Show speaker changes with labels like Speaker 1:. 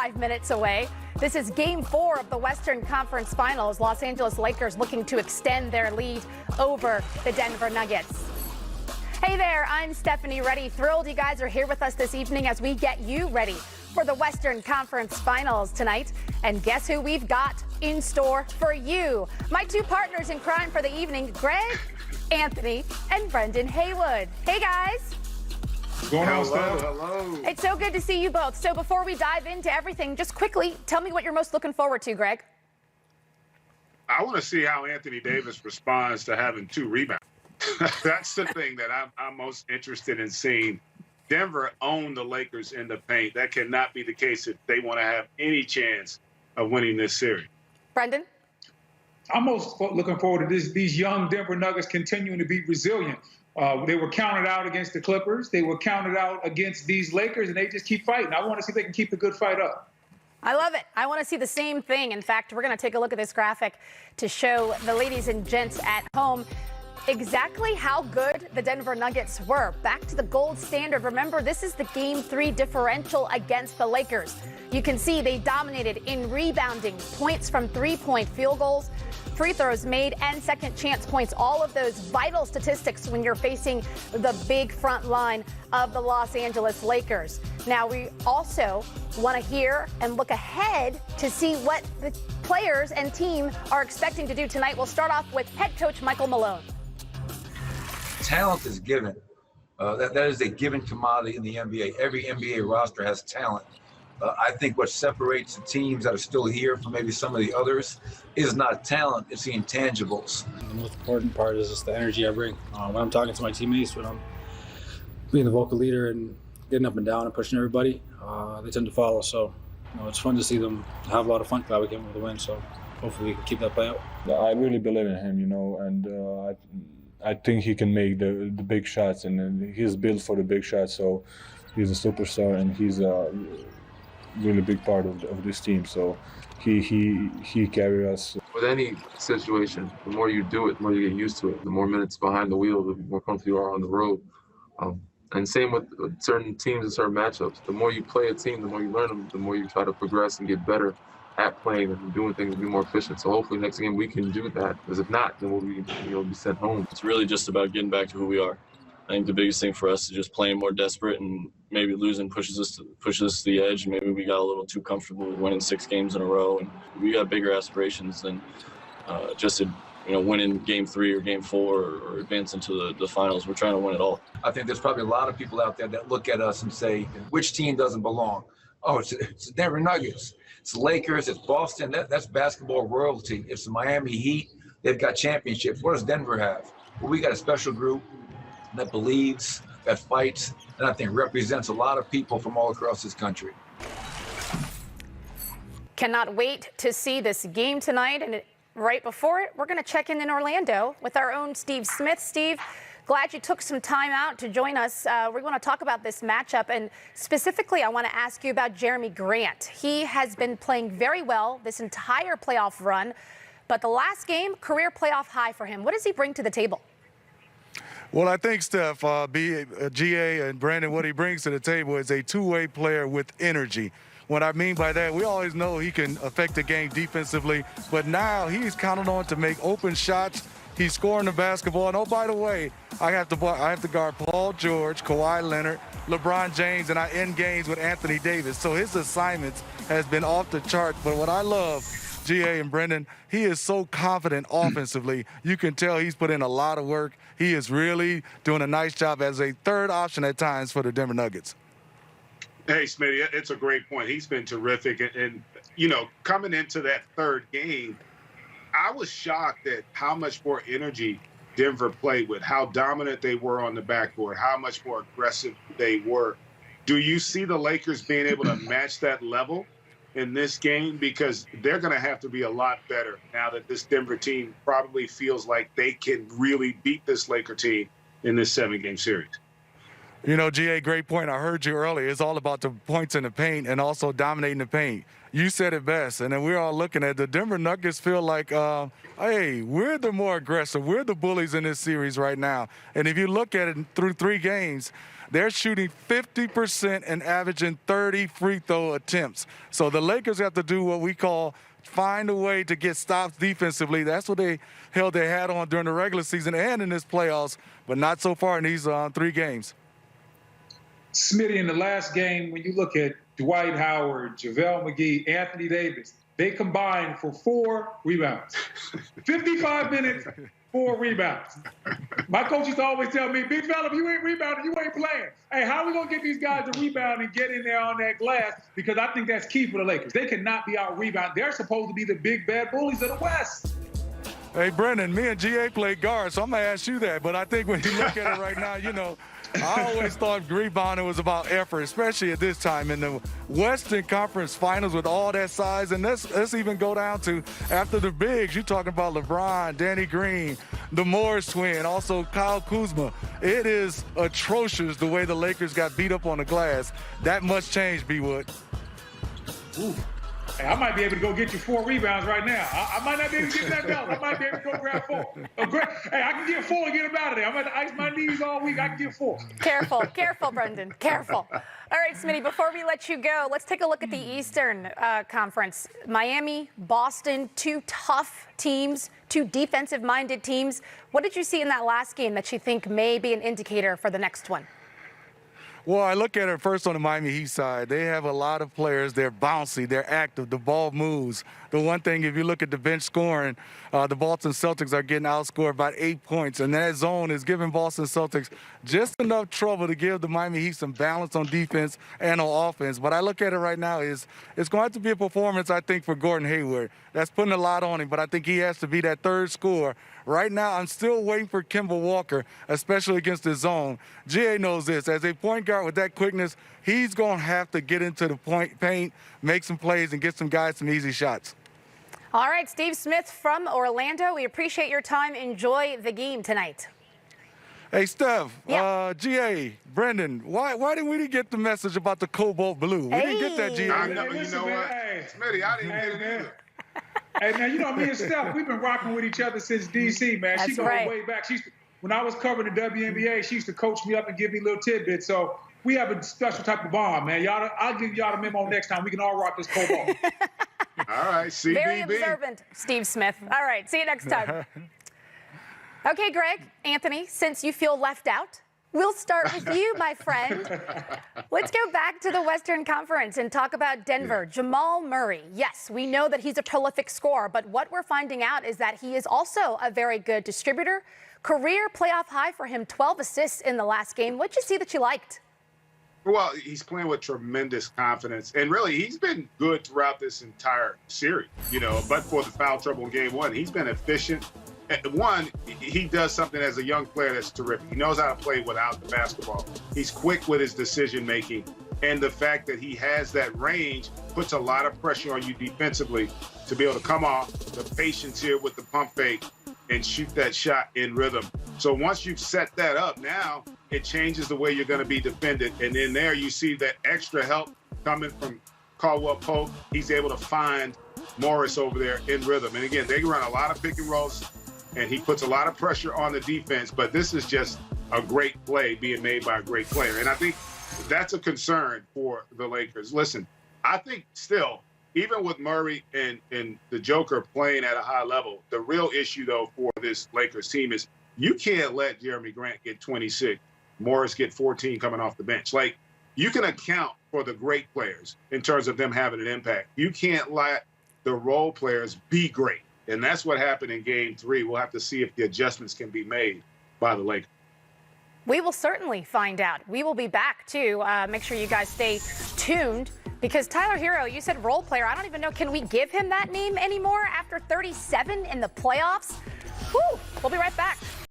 Speaker 1: 5 minutes away. This is Game 4 of the Western Conference Finals. Los Angeles Lakers looking to extend their lead over the Denver Nuggets. Hey there, I'm Stephanie Reddy. Thrilled you guys are here with us this evening as we get you ready for the Western Conference Finals tonight. And guess who we've got in store for you? My two partners in crime for the evening, Greg, Anthony, and Brendan Haywood. Hey guys.
Speaker 2: Hello.
Speaker 1: It's so good to see you both. So before we dive into everything, just quickly, tell me what you're most looking forward to, Greg.
Speaker 2: I want to see how Anthony Davis responds to having 2 rebounds. That's the thing that I'm most interested in seeing. Denver owned the Lakers in the paint. That cannot be the case if they want to have any chance of winning this series.
Speaker 1: Brendan?
Speaker 3: I'm most looking forward to these young Denver Nuggets continuing to be resilient. They were counted out against the Clippers. They were counted out against these Lakers, and they just keep fighting. I want to see if they can keep the good fight up.
Speaker 1: I love it. I want to see the same thing. In fact, we're going to take a look at this graphic to show the ladies and gents at home exactly how good the Denver Nuggets were. Back to the gold standard. Remember, this is the Game 3 differential against the Lakers. You can see they dominated in rebounding, points from three-point field goals, free throws made, and second chance points. All of those vital statistics when you're facing the big front line of the Los Angeles Lakers. Now, we also want to hear and look ahead to see what the players and team are expecting to do tonight. We'll start off with head coach Michael Malone.
Speaker 4: Talent is given. That is a given commodity in the NBA. Every NBA roster has talent. I think what separates the teams that are still here from maybe some of the others is not talent, it's the intangibles.
Speaker 5: The most important part is just the energy I bring. When I'm talking to my teammates, when I'm being the vocal leader and getting up and down and pushing everybody, they tend to follow. So it's fun to see them have a lot of fun. Glad we came with a win, so hopefully we can keep that play out.
Speaker 6: I really believe in him, and I think he can make the big shots, and he's built for the big shots, so he's a superstar, and he's a really big part of this team, so he carries us.
Speaker 7: With any situation, the more you do it, the more you get used to it. The more minutes behind the wheel, the more comfortable you are on the road. And same with certain teams and certain matchups. The more you play a team, the more you learn them, the more you try to progress and get better at playing and doing things and be more efficient. So hopefully next game we can do that. Because if not, then we'll be sent home.
Speaker 8: It's really just about getting back to who we are. I think the biggest thing for us is just playing more desperate, and maybe losing pushes us to the edge. Maybe we got a little too comfortable with winning 6 games in a row, and we got bigger aspirations than just to winning Game 3 or Game 4 or advancing to the finals. We're trying to win it all.
Speaker 4: I think there's probably a lot of people out there that look at us and say, which team doesn't belong? Oh, it's the Denver Nuggets. It's the Lakers, it's Boston. That's basketball royalty. It's the Miami Heat. They've got championships. What does Denver have? Well, we got a special group that believes, that fights, and I think represents a lot of people from all across this country.
Speaker 1: Cannot wait to see this game tonight. And right before it, we're going to check in Orlando with our own Steve Smith. Steve, glad you took some time out to join us. We want to talk about this matchup, and specifically I want to ask you about Jeremy Grant. He has been playing very well this entire playoff run, but the last game, career playoff high for him. What does he bring to the table?
Speaker 9: Well, I think, Steph, GA and Brandon, what he brings to the table is a two-way player with energy. What I mean by that, we always know he can affect the game defensively, but now he's counted on to make open shots. He's scoring the basketball. And, oh, by the way, I have to guard Paul George, Kawhi Leonard, LeBron James, and I end games with Anthony Davis. So his assignments has been off the chart. But what I love, GA and Brendan, he is so confident offensively. You can tell he's put in a lot of work. He is really doing a nice job as a third option at times for the Denver Nuggets.
Speaker 2: Hey, Smitty, it's a great point. He's been terrific. And coming into that third game, I was shocked at how much more energy Denver played with, how dominant they were on the backboard, how much more aggressive they were. Do you see the Lakers being able to match that level in this game? Because they're going to have to be a lot better now that this Denver team probably feels like they can really beat this Laker team in this 7-game series.
Speaker 9: You know, GA, great point. I heard you earlier. It's all about the points in the paint and also dominating the paint. You said it best. And then we're all looking at the Denver Nuggets feel like, hey, we're the more aggressive. We're the bullies in this series right now. And if you look at it through 3 games, they're shooting 50% and averaging 30 free throw attempts. So the Lakers have to do what we call find a way to get stops defensively. That's what they held their hat on during the regular season and in this playoffs, but not so far in these 3 games.
Speaker 3: Smitty, in the last game, when you look at Dwight Howard, JaVale McGee, Anthony Davis, they combined for 4 rebounds. 55 minutes, 4 rebounds. My coach used to always tell me, big fella, if you ain't rebounding, you ain't playing. Hey, how are we going to get these guys to rebound and get in there on that glass? Because I think that's key for the Lakers. They cannot be out-rebounded. They're supposed to be the big, bad bullies of the West.
Speaker 9: Hey, Brendan, me and GA played guard, so I'm going to ask you that. But I think when you look at it right now, you know, I always thought rebounding was about effort, especially at this time in the Western Conference Finals with all that size. And let's even go down to after the bigs. You're talking about LeBron, Danny Green, the Morris twin, also Kyle Kuzma. It is atrocious the way the Lakers got beat up on the glass. That must change, B-Wood.
Speaker 3: Ooh. Hey, I might be able to go get you 4 rebounds right now. I might not be able to get that belt. I might be able to go grab 4. Hey, I can get 4 and get them out of there. I'm going to ice my knees all week. I can get 4.
Speaker 1: Careful, Brendan. Careful. All right, Smitty, before we let you go, let's take a look at the Eastern Conference. Miami, Boston, 2 tough teams, 2 defensive-minded teams. What did you see in that last game that you think may be an indicator for the next one?
Speaker 9: Well, I look at it first on the Miami Heat side. They have a lot of players. They're bouncy. They're active. The ball moves. The one thing, if you look at the bench scoring, the Boston Celtics are getting outscored by 8 points. And that zone is giving Boston Celtics just enough trouble to give the Miami Heat some balance on defense and on offense. But I look at it right now is it's going to have to be a performance, I think, for Gordon Hayward. That's putting a lot on him, but I think he has to be that third scorer. Right now, I'm still waiting for Kemba Walker, especially against the zone. GA knows this. As a point guard with that quickness, he's going to have to get into the paint, make some plays, and get some guys some easy shots.
Speaker 1: All right, Steve Smith from Orlando. We appreciate your time. Enjoy the game tonight.
Speaker 9: Hey, Steph,
Speaker 1: yeah.
Speaker 9: GA, Brendan, why didn't we get the message about the cobalt blue? We didn't get that, GA.
Speaker 2: I know, you know what? Smitty, I didn't get it either.
Speaker 3: Hey, man, you know, me and Steph, we've been rocking with each other since D.C., man. She goes way back. When I was covering the WNBA, she used to coach me up and give me little tidbits. So we have a special type of bond, man. I'll give y'all the memo next time. We can all rock this cobalt.
Speaker 2: All right, CBB.
Speaker 1: Very observant, Steve Smith. All right, see you next time. Okay, Greg, Anthony, since you feel left out, we'll start with you, my friend. Let's go back to the Western Conference and talk about Denver. Jamal Murray. Yes, we know that he's a prolific scorer, but what we're finding out is that he is also a very good distributor. Career playoff high for him, 12 assists in the last game. What'd you see that you liked?
Speaker 2: Well, he's playing with tremendous confidence. And really, he's been good throughout this entire series, you know, but for the foul trouble in game 1, he's been efficient. One, he does something as a young player that's terrific. He knows how to play without the basketball. He's quick with his decision-making. And the fact that he has that range puts a lot of pressure on you defensively to be able to come off, the patience here with the pump fake, and shoot that shot in rhythm. So once you've set that up, now it changes the way you're going to be defended. And then there you see that extra help coming from Caldwell Pope. He's able to find Morris over there in rhythm. And again, they run a lot of pick and rolls, and he puts a lot of pressure on the defense. But this is just a great play being made by a great player. And I think that's a concern for the Lakers. Listen, I think still, even with Murray and the Joker playing at a high level, the real issue, though, for this Lakers team is you can't let Jeremy Grant get 26, Morris get 14 coming off the bench. Like, you can account for the great players in terms of them having an impact. You can't let the role players be great. And that's what happened in Game 3. We'll have to see if the adjustments can be made by the Lakers.
Speaker 1: We will certainly find out. We will be back, too. Make sure you guys stay tuned. Because Tyler Hero, you said role player. I don't even know, can we give him that name anymore after 37 in the playoffs? Whew, we'll be right back.